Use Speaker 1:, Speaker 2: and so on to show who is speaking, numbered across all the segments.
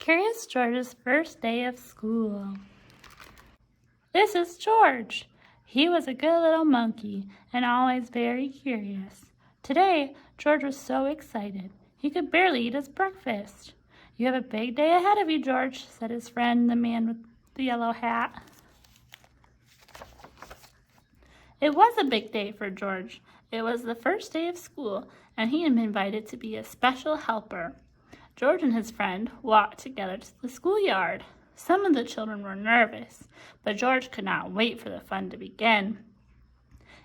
Speaker 1: Curious George's first day of school. This is George. He was a good little monkey and always very curious. Today, George was so excited. He could barely eat his breakfast. "You have a big day ahead of you, George," said his friend, the man with the yellow hat. It was a big day for George. It was the first day of school, and he had been invited to be a special helper. George and his friend walked together to the schoolyard. Some of the children were nervous, but George could not wait for the fun to begin.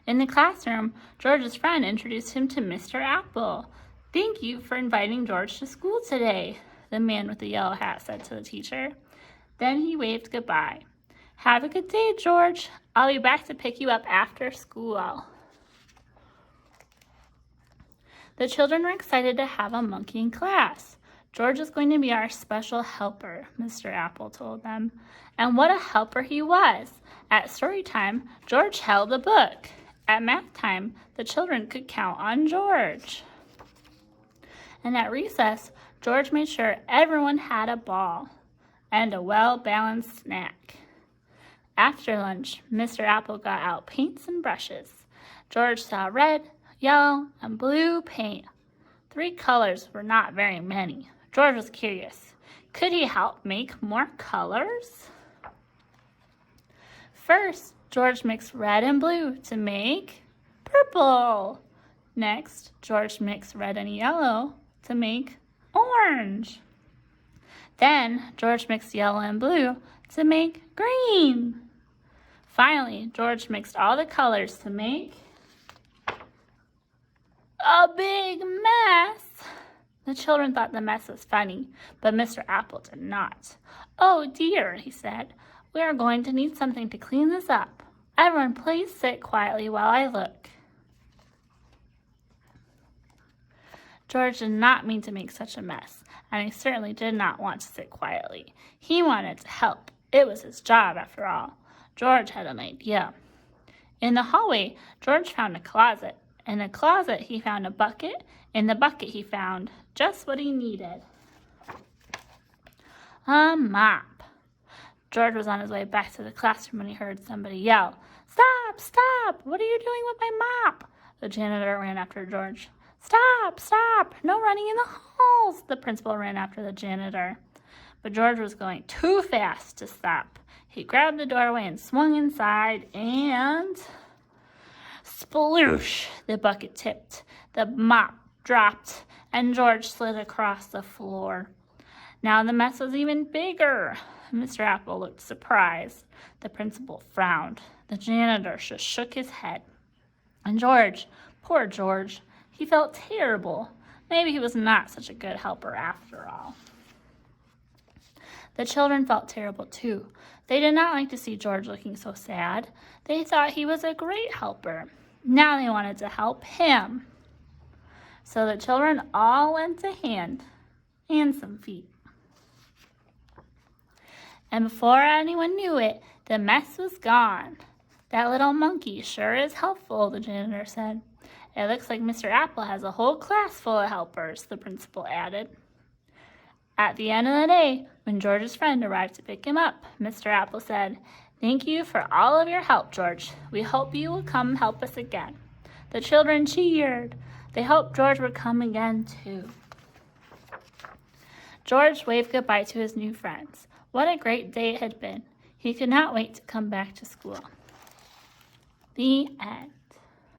Speaker 1: In the classroom, George's friend introduced him to Mr. Apple. "Thank you for inviting George to school today," the man with the yellow hat said to the teacher. Then he waved goodbye. "Have a good day, George. I'll be back to pick you up after school." The children were excited to have a monkey in class. "George is going to be our special helper," Mr. Apple told them. And what a helper he was! At story time, George held a book. At math time, the children could count on George. And at recess, George made sure everyone had a ball and a well-balanced snack. After lunch, Mr. Apple got out paints and brushes. George saw red, yellow, and blue paint. 3 colors were not very many. George was curious. Could he help make more colors? First, George mixed red and blue to make purple. Next, George mixed red and yellow to make orange. Then, George mixed yellow and blue to make green. Finally, George mixed all the colors to make a big mess. The children thought the mess was funny, but Mr. Apple did not. "Oh dear," he said. "We are going to need something to clean this up. Everyone, please sit quietly while I look." George did not mean to make such a mess, and he certainly did not want to sit quietly. He wanted to help. It was his job, after all. George had an idea. In the hallway, George found a closet. In the closet, he found a bucket. In the bucket, he found just what he needed: a mop. George was on his way back to the classroom when he heard somebody yell, "Stop! Stop! What are you doing with my mop?" The janitor ran after George. "Stop! Stop! No running in the halls!" The principal ran after the janitor. But George was going too fast to stop. He grabbed the doorway and swung inside, and sploosh! The bucket tipped. The mop dropped, and George slid across the floor. Now the mess was even bigger. Mr. Apple looked surprised. The principal frowned. The janitor just shook his head. And George, poor George, he felt terrible. Maybe he was not such a good helper after all. The children felt terrible too. They did not like to see George looking so sad. They thought he was a great helper. Now they wanted to help him. So the children all lent a hand and some feet. And before anyone knew it, the mess was gone. "That little monkey sure is helpful," the janitor said. "It looks like Mr. Apple has a whole class full of helpers," the principal added. At the end of the day, when George's friend arrived to pick him up, Mr. Apple said, "Thank you for all of your help, George. We hope you will come help us again." The children cheered. They hoped George would come again, too. George waved goodbye to his new friends. What a great day it had been. He could not wait to come back to school. The end.